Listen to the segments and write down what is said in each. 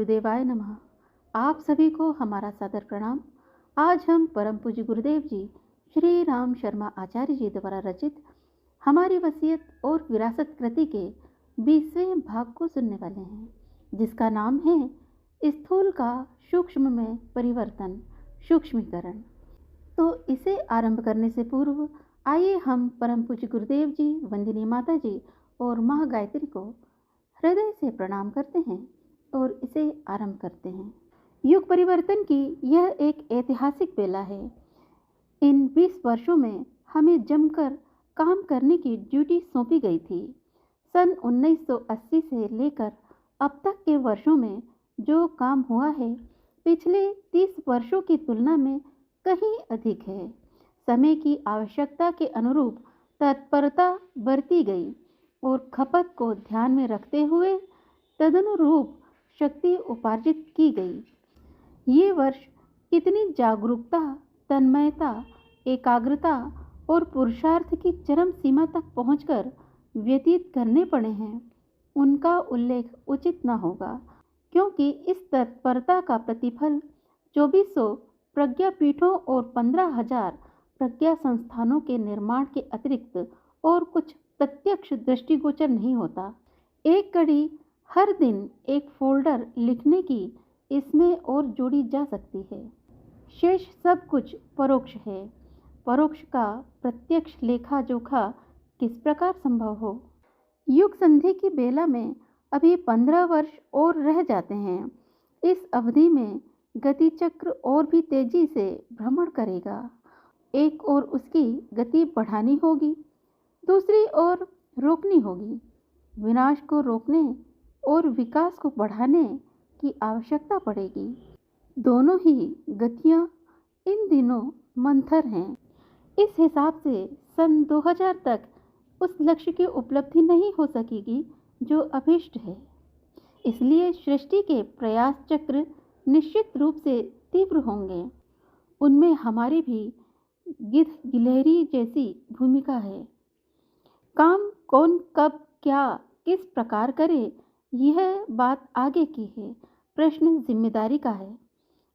गुरुदेवाय नमः। आप सभी को हमारा सादर प्रणाम। आज हम परम पूज्य गुरुदेव जी श्री राम शर्मा आचार्य जी द्वारा रचित हमारी वसीयत और विरासत कृति के 20वें भाग को सुनने वाले हैं, जिसका नाम है स्थूल का सूक्ष्म में परिवर्तन, सूक्ष्मीकरण। तो इसे आरंभ करने से पूर्व आइए हम परम पूज्य गुरुदेव जी, वंदनीय माता जी और माँ गायत्री को हृदय से प्रणाम करते हैं और इसे आरंभ करते हैं। युग परिवर्तन की यह एक ऐतिहासिक बेला है। इन 20 वर्षों में हमें जमकर काम करने की ड्यूटी सौंपी गई थी। सन 1980 से लेकर अब तक के वर्षों में जो काम हुआ है, पिछले 30 वर्षों की तुलना में कहीं अधिक है। समय की आवश्यकता के अनुरूप तत्परता बरती गई और खपत को ध्यान में रखते हुए तदनुरूप शक्ति उपार्जित की गई। ये वर्ष कितनी जागरूकता, तन्मयता, एकाग्रता और पुरुषार्थ की चरम सीमा तक पहुंचकर व्यतीत करने पड़े हैं, उनका उल्लेख उचित न होगा, क्योंकि इस तत्परता का प्रतिफल 2400 प्रज्ञापीठों और 15,000 प्रज्ञा संस्थानों के निर्माण के अतिरिक्त और कुछ प्रत्यक्ष दृष्टिगोचर नहीं होता। एक कड़ी हर दिन एक फोल्डर लिखने की इसमें और जोड़ी जा सकती है। शेष सब कुछ परोक्ष है। परोक्ष का प्रत्यक्ष लेखा जोखा किस प्रकार संभव हो। युग संधि की बेला में अभी 15 वर्ष और रह जाते हैं। इस अवधि में गति चक्र और भी तेजी से भ्रमण करेगा। एक ओर उसकी गति बढ़ानी होगी, दूसरी ओर रोकनी होगी। विनाश को रोकने और विकास को बढ़ाने की आवश्यकता पड़ेगी। दोनों ही गतियां इन दिनों मंथर हैं। इस हिसाब से सन 2000 तक उस लक्ष्य की उपलब्धि नहीं हो सकेगी जो अभीष्ट है। इसलिए सृष्टि के प्रयास चक्र निश्चित रूप से तीव्र होंगे। उनमें हमारी भी गिद्ध गिलहरी जैसी भूमिका है। काम कौन कब क्या किस प्रकार करे, यह बात आगे की है। प्रश्न जिम्मेदारी का है।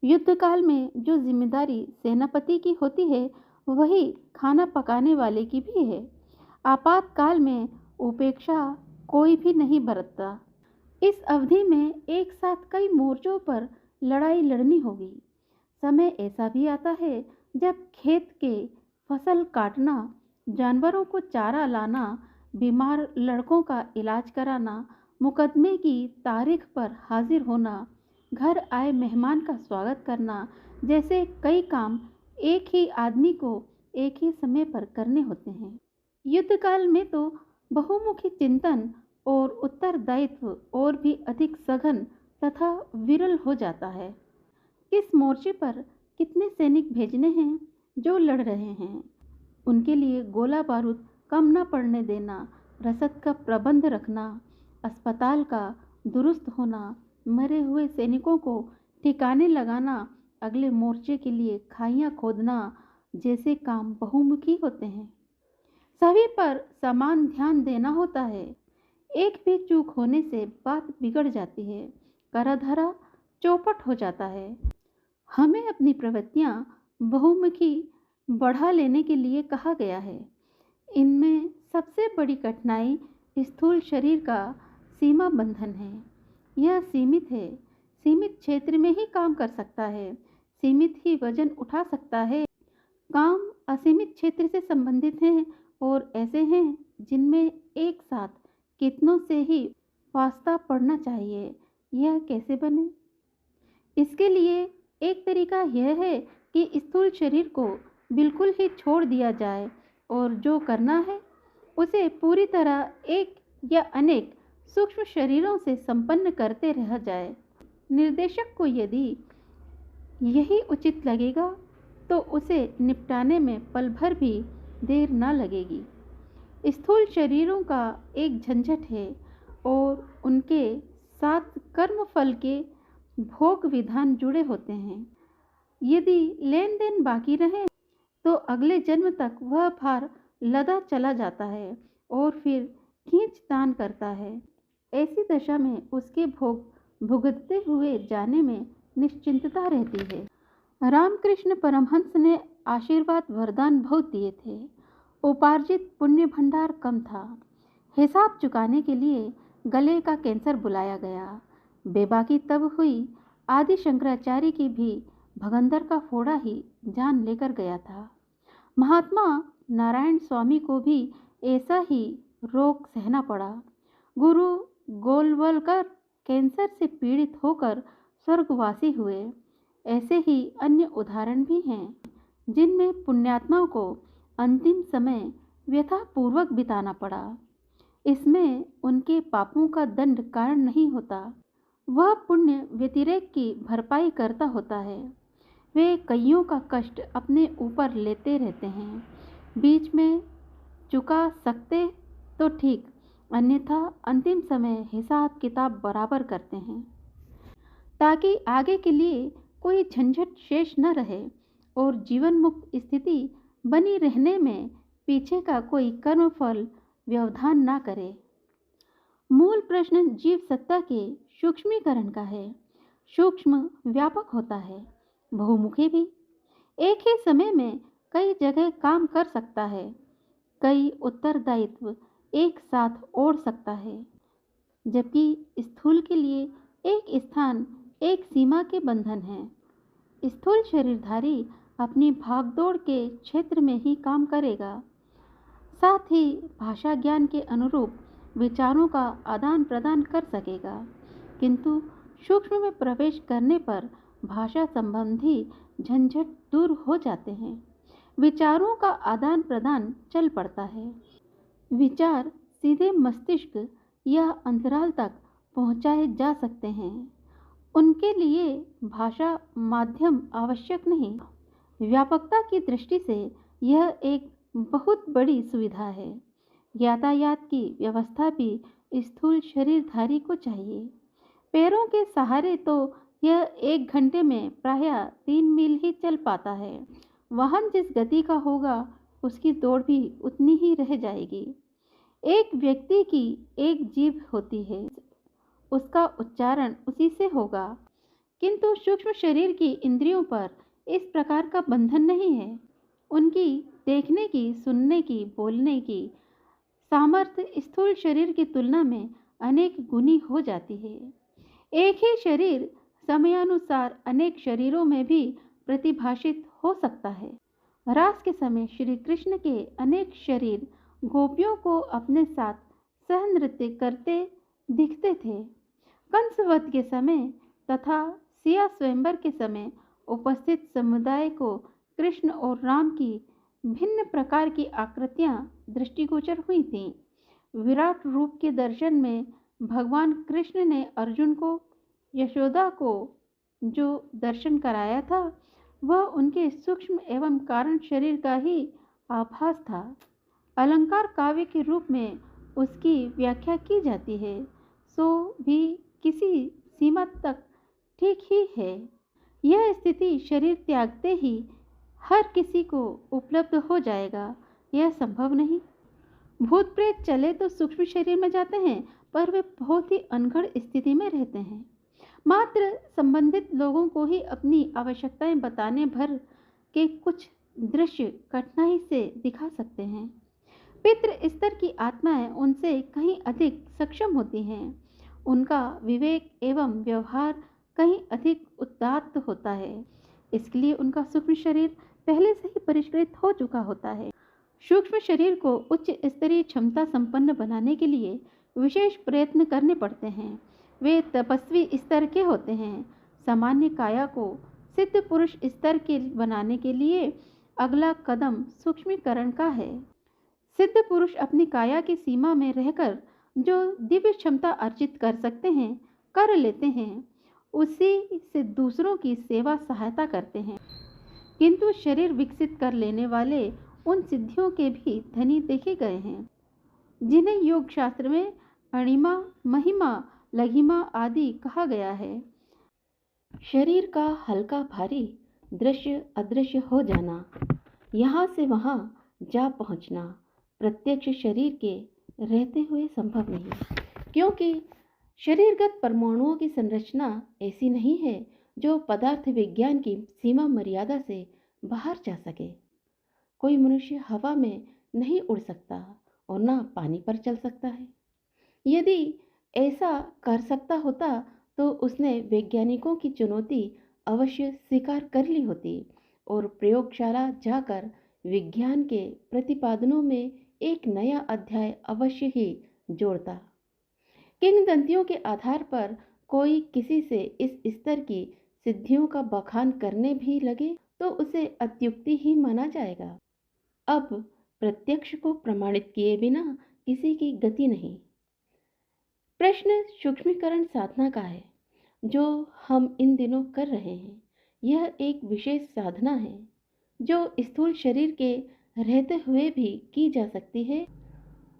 युद्ध काल में जो जिम्मेदारी सेनापति की होती है, वही खाना पकाने वाले की भी है। आपातकाल में उपेक्षा कोई भी नहीं बरतता। इस अवधि में एक साथ कई मोर्चों पर लड़ाई लड़नी होगी। समय ऐसा भी आता है जब खेत के फसल काटना, जानवरों को चारा लाना, बीमार लड़कों का इलाज कराना, मुकदमे की तारीख पर हाजिर होना, घर आए मेहमान का स्वागत करना जैसे कई काम एक ही आदमी को एक ही समय पर करने होते हैं। युद्ध काल में तो बहुमुखी चिंतन और उत्तरदायित्व और भी अधिक सघन तथा विरल हो जाता है। किस मोर्चे पर कितने सैनिक भेजने हैं जो लड़ रहे हैं, उनके लिए गोला बारूद कम न पड़ने देना, रसद का प्रबंध रखना, अस्पताल का दुरुस्त होना, मरे हुए सैनिकों को ठिकाने लगाना, अगले मोर्चे के लिए खाइयाँ खोदना जैसे काम बहुमुखी होते हैं। सभी पर समान ध्यान देना होता है। एक भी चूक होने से बात बिगड़ जाती है, कराधारा चौपट हो जाता है। हमें अपनी प्रवृत्तियां बहुमुखी बढ़ा लेने के लिए कहा गया है। इनमें सबसे बड़ी कठिनाई स्थूल शरीर का सीमा बंधन है। यह सीमित है, सीमित क्षेत्र में ही काम कर सकता है, सीमित ही वजन उठा सकता है। काम असीमित क्षेत्र से संबंधित हैं और ऐसे हैं जिनमें एक साथ कितनों से ही वास्ता पड़ना चाहिए। यह कैसे बने? इसके लिए एक तरीका यह है कि स्थूल शरीर को बिल्कुल ही छोड़ दिया जाए और जो करना है उसे पूरी तरह एक या अनेक सूक्ष्म शरीरों से संपन्न करते रह जाए। निर्देशक को यदि यही उचित लगेगा तो उसे निपटाने में पल भर भी देर न लगेगी। स्थूल शरीरों का एक झंझट है और उनके साथ कर्म फल के भोग विधान जुड़े होते हैं। यदि लेन देन बाकी रहे तो अगले जन्म तक वह भार लदा चला जाता है और फिर खींचतान करता है। ऐसी दशा में उसके भोग भुगतते हुए जाने में निश्चिंतता रहती है। रामकृष्ण परमहंस ने आशीर्वाद वरदान बहुत दिए थे। उपार्जित पुण्य भंडार कम था। हिसाब चुकाने के लिए गले का कैंसर बुलाया गया। बेबाकी तब हुई, आदि शंकराचार्य की भी भगंदर का फोड़ा ही जान लेकर गया था। महात्मा नारायण स्वामी को भी ऐसा ही रोग सहना पड़ा। गुरु गोलवलकर कैंसर से पीड़ित होकर स्वर्गवासी हुए। ऐसे ही अन्य उदाहरण भी हैं जिनमें पुण्यात्माओं को अंतिम समय व्यथापूर्वक बिताना पड़ा। इसमें उनके पापों का दंड कारण नहीं होता, वह पुण्य व्यतिरेक की भरपाई करता होता है। वे कईयों का कष्ट अपने ऊपर लेते रहते हैं। बीच में चुका सकते तो ठीक, अन्यथा अंतिम समय हिसाब किताब बराबर करते हैं, ताकि आगे के लिए कोई झंझट शेष न रहे और जीवन मुक्त स्थिति बनी रहने में पीछे का कोई कर्मफल व्यवधान ना करे। मूल प्रश्न जीव सत्ता के सूक्ष्मीकरण का है। सूक्ष्म व्यापक होता है, बहुमुखी भी। एक ही समय में कई जगह काम कर सकता है, कई उत्तरदायित्व एक साथ ओढ़ सकता है। जबकि स्थूल के लिए एक स्थान, एक सीमा के बंधन है। स्थूल शरीरधारी अपनी भागदौड़ के क्षेत्र में ही काम करेगा, साथ ही भाषा ज्ञान के अनुरूप विचारों का आदान प्रदान कर सकेगा। किंतु सूक्ष्म में प्रवेश करने पर भाषा संबंधी झंझट दूर हो जाते हैं। विचारों का आदान प्रदान चल पड़ता है। विचार सीधे मस्तिष्क या अंतराल तक पहुंचाए जा सकते हैं। उनके लिए भाषा माध्यम आवश्यक नहीं। व्यापकता की दृष्टि से यह एक बहुत बड़ी सुविधा है। यातायात की व्यवस्था भी स्थूल शरीरधारी को चाहिए। पैरों के सहारे तो यह 1 घंटे में प्रायः 3 मील ही चल पाता है। वाहन जिस गति का होगा उसकी दौड़ भी उतनी ही रह जाएगी। एक व्यक्ति की एक जीभ होती है, उसका उच्चारण उसी से होगा। किंतु सूक्ष्म शरीर की इंद्रियों पर इस प्रकार का बंधन नहीं है। उनकी देखने की, सुनने की, बोलने की सामर्थ्य स्थूल शरीर की तुलना में अनेक गुनी हो जाती है। एक ही शरीर समयानुसार अनेक शरीरों में भी प्रतिभाषित हो सकता है। रास के समय श्री कृष्ण के अनेक शरीर गोपियों को अपने साथ सह नृत्य करते दिखते थे। कंसवध के समय तथा सिया स्वयंवर के समय उपस्थित समुदाय को कृष्ण और राम की भिन्न प्रकार की आकृतियां दृष्टिगोचर हुई थीं। विराट रूप के दर्शन में भगवान कृष्ण ने अर्जुन को यशोदा को जो दर्शन कराया था, वह उनके सूक्ष्म एवं कारण शरीर का ही आभास था। अलंकार काव्य के रूप में उसकी व्याख्या की जाती है, सो भी किसी सीमा तक ठीक ही है। यह स्थिति शरीर त्यागते ही हर किसी को उपलब्ध हो जाएगा, यह संभव नहीं। भूत प्रेत चले तो सूक्ष्म शरीर में जाते हैं, पर वे बहुत ही अनगढ़ स्थिति में रहते हैं। मात्र संबंधित लोगों को ही अपनी आवश्यकताएं बताने भर के कुछ दृश्य कठिनाई से दिखा सकते हैं। पितृ स्तर की आत्माएं उनसे कहीं अधिक सक्षम होती हैं। उनका विवेक एवं व्यवहार कहीं अधिक उदात्त होता है, इसलिए उनका सूक्ष्म शरीर पहले से ही परिष्कृत हो चुका होता है। सूक्ष्म शरीर को उच्च स्तरीय क्षमता संपन्न बनाने के लिए विशेष प्रयत्न करने पड़ते हैं। वे तपस्वी स्तर के होते हैं। सामान्य काया को सिद्ध पुरुष स्तर के बनाने के लिए अगला कदम सूक्ष्मीकरण का है। सिद्ध पुरुष अपनी काया की सीमा में रहकर जो दिव्य क्षमता अर्जित कर सकते हैं, कर लेते हैं। उसी से दूसरों की सेवा सहायता करते हैं। किंतु शरीर विकसित कर लेने वाले उन सिद्धियों के भी धनी देखे गए हैं, जिन्हें योग शास्त्र में अणिमा, महिमा, लघिमा आदि कहा गया है। शरीर का हल्का भारी दृश्य अदृश्य हो जाना, यहाँ से वहाँ जा पहुँचना प्रत्यक्ष शरीर के रहते हुए संभव नहीं, क्योंकि शरीरगत परमाणुओं की संरचना ऐसी नहीं है जो पदार्थ विज्ञान की सीमा मर्यादा से बाहर जा सके। कोई मनुष्य हवा में नहीं उड़ सकता और ना पानी पर चल सकता है। यदि ऐसा कर सकता होता तो उसने वैज्ञानिकों की चुनौती अवश्य स्वीकार कर ली होती और प्रयोगशाला जाकर विज्ञान के प्रतिपादनों में एक नया अध्याय अवश्य ही जोड़ता। किंवदंतियों के आधार पर कोई किसी से इस स्तर की सिद्धियों का बखान करने भी लगे तो उसे अत्युक्ति ही माना जाएगा। अब प्रत्यक्ष को प्रमाणित किए बिना किसी की गति नहीं। प्रश्न सूक्ष्मीकरण साधना का है जो हम इन दिनों कर रहे हैं। यह एक विशेष साधना है जो स्थूल शरीर के रहते हुए भी की जा सकती है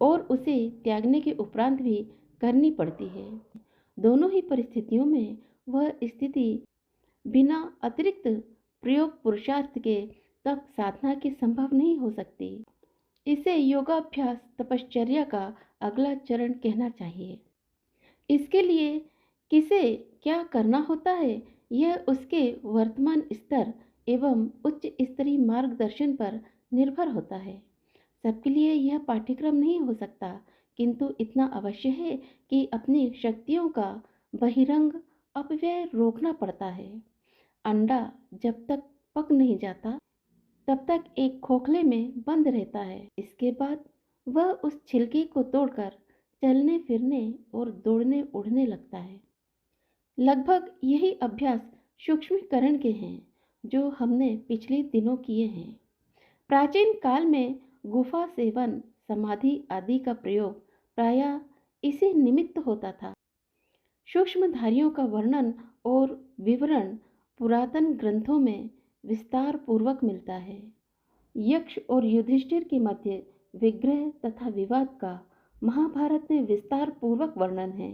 और उसे त्यागने के उपरांत भी करनी पड़ती है। दोनों ही परिस्थितियों में वह स्थिति बिना अतिरिक्त प्रयोग पुरुषार्थ के तप साधना के संभव नहीं हो सकती। इसे योगाभ्यास तपश्चर्या का अगला चरण कहना चाहिए। इसके लिए किसे क्या करना होता है यह उसके वर्तमान स्तर एवं उच्च स्तरीय मार्गदर्शन पर निर्भर होता है। सबके लिए यह पाठ्यक्रम नहीं हो सकता, किंतु इतना अवश्य है कि अपनी शक्तियों का बहिरंग अपव्यय रोकना पड़ता है। अंडा जब तक पक नहीं जाता तब तक एक खोखले में बंद रहता है। इसके बाद वह उस छिलके को तोड़कर चलने फिरने और दौड़ने उड़ने लगता है। लगभग यही अभ्यास सूक्ष्मीकरण के हैं जो हमने पिछले दिनों किए हैं। प्राचीन काल में गुफा सेवन समाधि आदि का प्रयोग प्रायः इसी निमित्त होता था। सूक्ष्मधारियों का वर्णन और विवरण पुरातन ग्रंथों में विस्तार पूर्वक मिलता है। यक्ष और युधिष्ठिर के मध्य विग्रह तथा विवाद का महाभारत में विस्तार पूर्वक वर्णन है।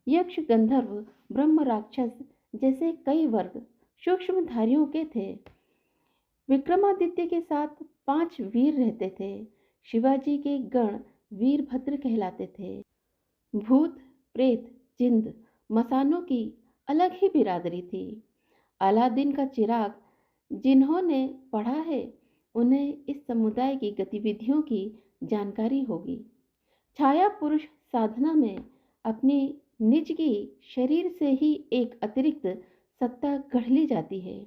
यक्ष गंधर्व ब्रह्म राक्षस जैसे कई वर्ग सूक्ष्मधारियों के थे। विक्रमादित्य के साथ 5 वीर रहते थे। शिवाजी के गण वीरभद्र कहलाते थे। भूत प्रेत जिंद मसानों की अलग ही बिरादरी थी। अलादीन का चिराग जिन्होंने पढ़ा है उन्हें इस समुदाय की गतिविधियों की जानकारी होगी। छाया पुरुष साधना में अपनी निज की शरीर से ही एक अतिरिक्त सत्ता गढ़ ली जाती है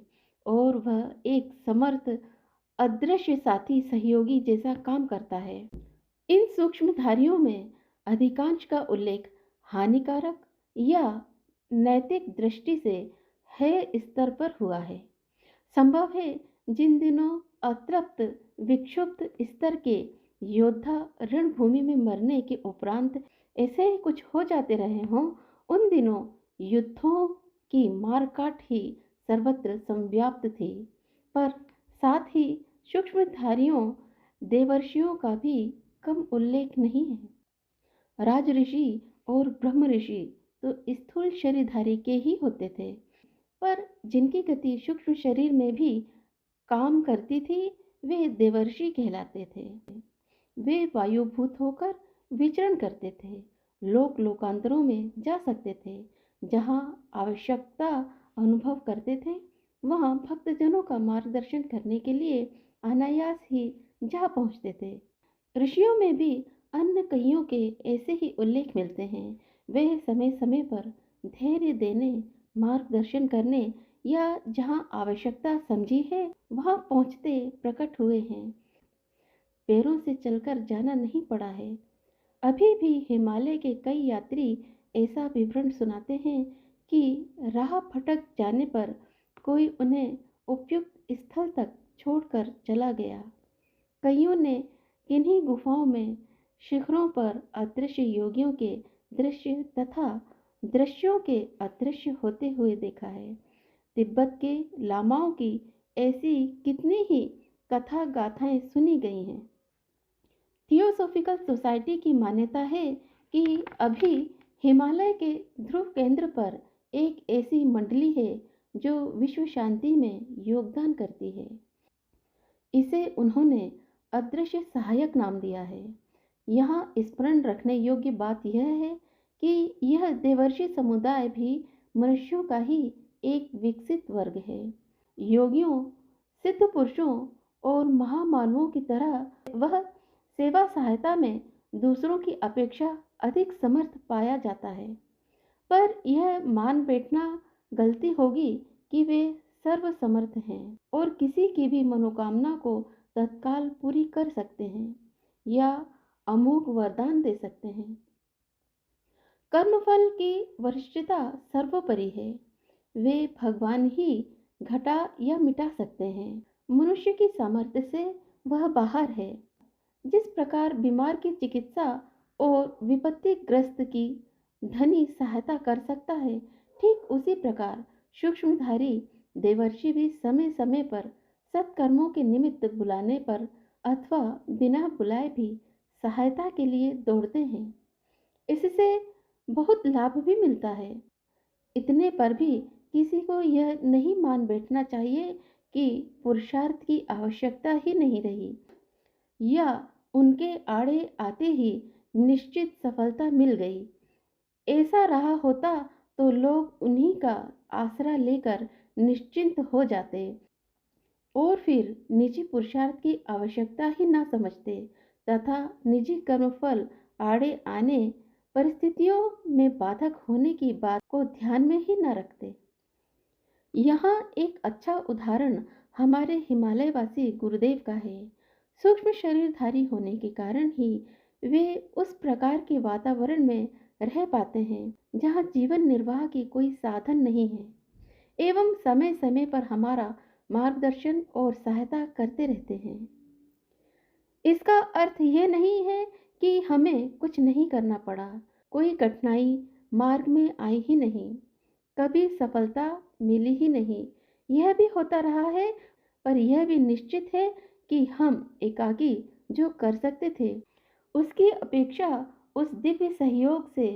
और वह एक समर्थ अदृश्य साथी सहयोगी जैसा काम करता है। इन सूक्ष्मधारियों में अधिकांश का उल्लेख हानिकारक या नैतिक दृष्टि से है स्तर पर हुआ है। संभव है जिन दिनों अतृप्त विक्षुब्ध स्तर के योद्धा रणभूमि में मरने के उपरांत ऐसे ही कुछ हो जाते रहे हों, उन दिनों युद्धों की मारकाट ही सर्वत्र संव्याप्त थी। पर साथ ही सूक्ष्मधारियों देवर्षियों का भी कम उल्लेख नहीं है। राज ऋषि और ब्रह्म ऋषि तो स्थूल शरीरधारी के ही होते थे, पर जिनकी गति सूक्ष्म शरीर में भी काम करती थी वे देवर्षि कहलाते थे। वे वायुभूत होकर विचरण करते थे, लोक लोकांतरों में जा सकते थे। जहाँ आवश्यकता अनुभव करते थे वहाँ भक्तजनों का मार्गदर्शन करने के लिए अनायास ही जा पहुँचते थे। ऋषियों में भी अन्य कईयों के ऐसे ही उल्लेख मिलते हैं। वे समय समय पर धैर्य देने मार्गदर्शन करने या जहाँ आवश्यकता समझी है वहाँ पहुँचते प्रकट हुए हैं। पैरों से चलकर जाना नहीं पड़ा है। अभी भी हिमालय के कई यात्री ऐसा विवरण सुनाते हैं कि राह भटक जाने पर कोई उन्हें उपयुक्त स्थल तक छोड़कर चला गया। कईयों ने किन्हीं गुफाओं में शिखरों पर अदृश्य योगियों के दृश्य तथा दृश्यों के अदृश्य होते हुए देखा है। तिब्बत के लामाओं की ऐसी कितनी ही कथा गाथाएं सुनी गई हैं। थियोसॉफिकल सोसाइटी की मान्यता है कि अभी हिमालय के ध्रुव केंद्र पर एक ऐसी मंडली है जो विश्व शांति में योगदान करती है। इसे उन्होंने अदृश्य सहायक नाम दिया है। यहाँ स्मरण रखने योग्य बात यह है कि यह देवर्षि समुदाय भी मनुष्यों का ही एक विकसित वर्ग है। योगियों, सिद्ध पुरुषों और महामानवों की तरह वह सेवा सहायता में दूसरों की अपेक्षा अधिक समर्थ पाया जाता है। पर यह मान बैठना गलती होगी कि वे सर्वसमर्थ हैं और किसी की भी मनोकामना को तत्काल पूरी कर सकते हैं या अमोघ वरदान दे सकते हैं। कर्मफल की वरिष्ठता सर्वोपरि है। वे भगवान ही घटा या मिटा सकते हैं। मनुष्य की सामर्थ्य से वह बाहर है। जिस प्रकार बीमार की चिकित्सा और विपत्तिग्रस्त की धनी सहायता कर सकता है, ठीक उसी प्रकार सूक्ष्मधारी देवर्षि भी समय समय पर सत्कर्मों के निमित्त बुलाने पर अथवा बिना बुलाए भी सहायता के लिए दौड़ते हैं। इससे बहुत लाभ भी मिलता है। इतने पर भी किसी को यह नहीं मान बैठना चाहिए कि पुरुषार्थ की आवश्यकता ही नहीं रही या उनके आड़े आते ही निश्चित सफलता मिल गई। ऐसा रहा होता तो लोग उन्हीं का आसरा लेकर निश्चिंत हो जाते और फिर निजी पुरुषार्थ की आवश्यकता ही ना समझते तथा निजी कर्मफल आड़े आने परिस्थितियों में बाधक होने की बात को ध्यान में ही न रखते। यहाँ एक अच्छा उदाहरण हमारे हिमालयवासी गुरुदेव का है। सूक्ष्म शरीरधारी होने के कारण ही वे उस प्रकार के वातावरण में रह पाते हैं जहाँ जीवन निर्वाह की कोई साधन नहीं है एवं समय समय पर हमारा मार्गदर्शन और सहायता करते रहते हैं। इसका अर्थ यह नहीं है कि हमें कुछ नहीं करना पड़ा, कोई कठिनाई मार्ग में आई ही नहीं, कभी सफलता मिली ही नहीं। यह भी होता रहा है, पर यह भी निश्चित है कि हम एकाकी जो कर सकते थे उसकी अपेक्षा उस दिव्य सहयोग से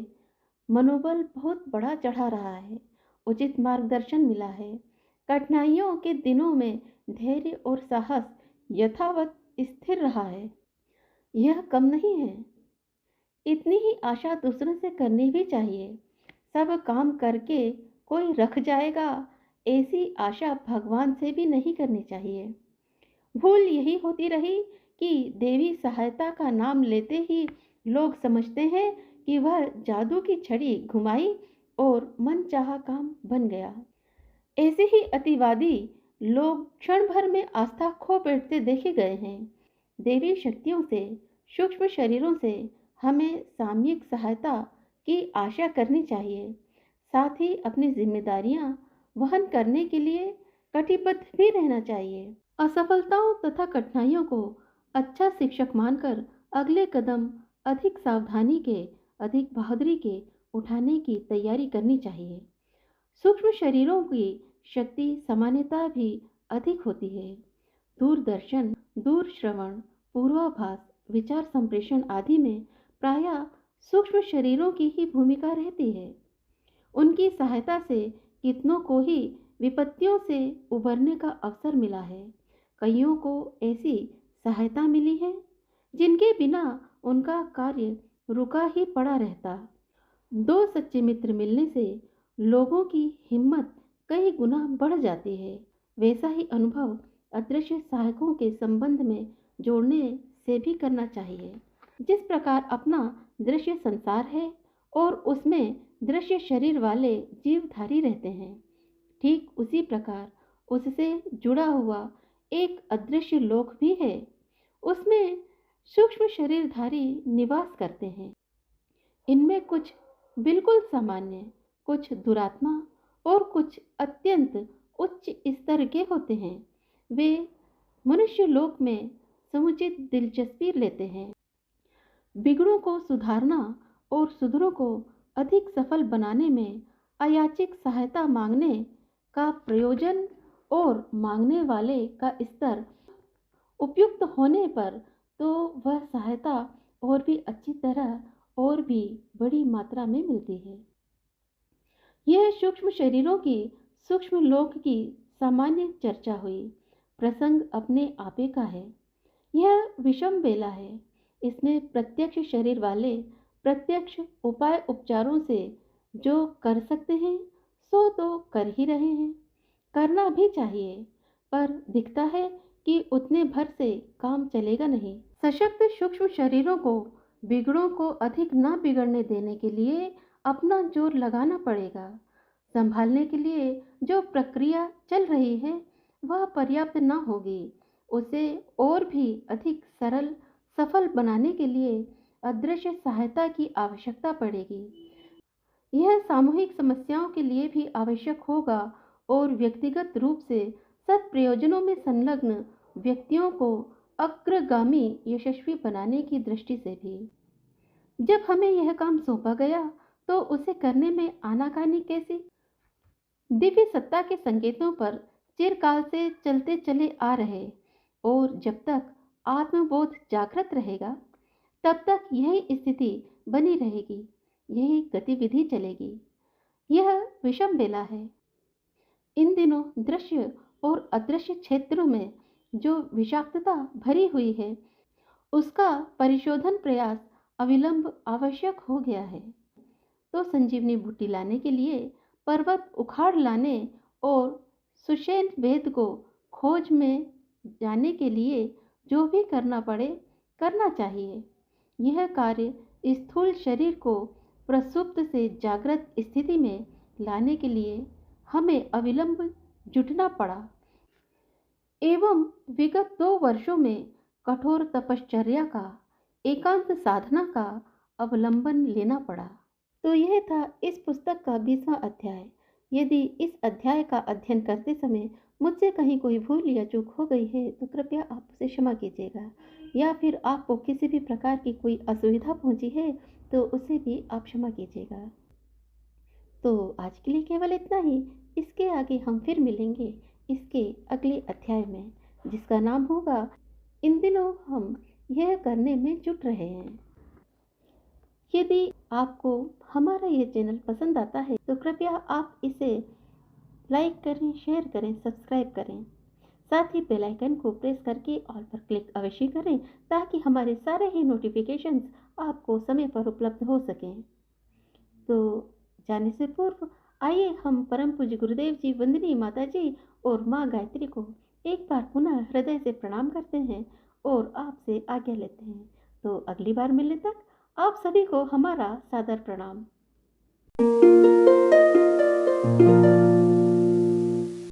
मनोबल बहुत बड़ा चढ़ा रहा है। उचित मार्गदर्शन मिला है। कठिनाइयों के दिनों में धैर्य और साहस यथावत स्थिर रहा है। यह कम नहीं है। इतनी ही आशा दूसरों से करनी भी चाहिए। सब काम करके कोई रख जाएगा, ऐसी आशा भगवान से भी नहीं करनी चाहिए। भूल यही होती रही कि देवी सहायता का नाम लेते ही लोग समझते हैं कि वह जादू की छड़ी घुमाई और मनचाहा काम बन गया। ऐसे ही अतिवादी लोग क्षण भर में आस्था खो बैठते देखे गए हैं। देवी शक्तियों से, सूक्ष्म शरीरों से हमें सामयिक सहायता की आशा करनी चाहिए। साथ ही अपनी जिम्मेदारियां वहन करने के लिए कटिबद्ध भी रहना चाहिए। असफलताओं तथा कठिनाइयों को अच्छा शिक्षक मानकर अगले कदम अधिक सावधानी के, अधिक बहादुरी के उठाने की तैयारी करनी चाहिए। सूक्ष्म शरीरों की शक्ति सामान्यता भी अधिक होती है। दूरदर्शन, दूर श्रवण, पूर्वाभास, विचार संप्रेषण आदि में प्रायः सूक्ष्म शरीरों की ही भूमिका रहती है। उनकी सहायता से कितनों को ही विपत्तियों से उबरने का अवसर मिला है। कईयों को ऐसी सहायता मिली है जिनके बिना उनका कार्य रुका ही पड़ा रहता। दो सच्चे मित्र मिलने से लोगों की हिम्मत कई गुना बढ़ जाती है। वैसा ही अनुभव अदृश्य सहायकों के संबंध में जोड़ने से भी करना चाहिए। जिस प्रकार अपना दृश्य संसार है और उसमें दृश्य शरीर वाले जीवधारी रहते हैं, ठीक उसी प्रकार उससे जुड़ा हुआ एक अदृश्य लोक भी है। उसमें सूक्ष्म शरीरधारी निवास करते हैं। इनमें कुछ बिल्कुल सामान्य, कुछ दुरात्मा और कुछ अत्यंत उच्च स्तर के होते हैं। वे मनुष्य लोक में समुचित दिलचस्पी लेते हैं। बिगड़ों को सुधारना और सुधरों को अधिक सफल बनाने में अयाचिक सहायता मांगने का प्रयोजन और मांगने वाले का स्तर उपयुक्त होने पर तो वह सहायता और भी अच्छी तरह और भी बड़ी मात्रा में मिलती है। यह सूक्ष्म शरीरों की सूक्ष्म लोक की सामान्य चर्चा हुई। प्रसंग अपने आपे का है। यह विषम बेला है। इसमें प्रत्यक्ष शरीर वाले प्रत्यक्ष उपाय उपचारों से जो कर सकते हैं सो तो कर ही रहे हैं, करना भी चाहिए, पर दिखता है कि उतने भर से काम चलेगा नहीं। सशक्त सूक्ष्म शरीरों को बिगड़ों को अधिक ना बिगड़ने देने के लिए अपना जोर लगाना पड़ेगा। संभालने के लिए जो प्रक्रिया चल रही है वह पर्याप्त न होगी, उसे और भी अधिक सरल सफल बनाने के लिए अदृश्य सहायता की आवश्यकता पड़ेगी। यह सामूहिक समस्याओं के लिए भी आवश्यक होगा और व्यक्तिगत रूप से सत्प्रयोजनों में संलग्न व्यक्तियों को अग्रगामी यशस्वी बनाने की दृष्टि से भी। जब हमें यह काम सौंपा गया तो उसे करने में आनाकानी कैसी? दिव्य सत्ता के संकेतों पर चिरकाल से चलते चले आ रहे और जब तक आत्मबोध जागृत रहेगा तब तक यही स्थिति बनी रहेगी, यही गतिविधि चलेगी। यह विषम बेला है। इन दिनों दृश्य और अदृश्य क्षेत्रों में जो विषाक्तता भरी हुई है उसका परिशोधन प्रयास अविलंब आवश्यक हो गया है। तो संजीवनी बूटी लाने के लिए, पर्वत उखाड़ लाने और सुषेण वेद को खोज में जाने के लिए जो भी करना पड़े करना चाहिए। यह कार्य स्थूल शरीर को प्रसुप्त से जागृत स्थिति में लाने के लिए हमें अविलंब जुटना पड़ा एवं विगत 2 वर्षों में कठोर तपश्चर्या का, एकांत साधना का अवलंबन लेना पड़ा। तो यह था इस पुस्तक का 20वां अध्याय। यदि इस अध्याय का अध्ययन करते समय मुझसे कहीं कोई भूल या चूक हो गई है तो कृपया आप उसे क्षमा कीजिएगा, या फिर आपको किसी भी प्रकार की कोई असुविधा पहुंची है तो उसे भी आप क्षमा कीजिएगा। तो आज के लिए केवल इतना ही। इसके आगे हम फिर मिलेंगे इसके अगले अध्याय में, जिसका नाम होगा इन दिनों हम यह करने में जुट रहे हैं। यदि आपको हमारा ये चैनल पसंद आता है तो कृपया आप इसे लाइक करें, शेयर करें, सब्सक्राइब करें। साथ ही बेल आइकन को प्रेस करके ऑल पर क्लिक अवश्य करें ताकि हमारे सारे ही नोटिफिकेशंस आपको समय पर उपलब्ध हो सकें। तो जाने से पूर्व आइए हम परम पूज्य गुरुदेव जी, वंदनीय माता जी और माँ गायत्री को एक बार पुनः हृदय से प्रणाम करते हैं और आपसे आज्ञा लेते हैं। तो अगली बार मिलने तक आप सभी को हमारा सादर प्रणाम।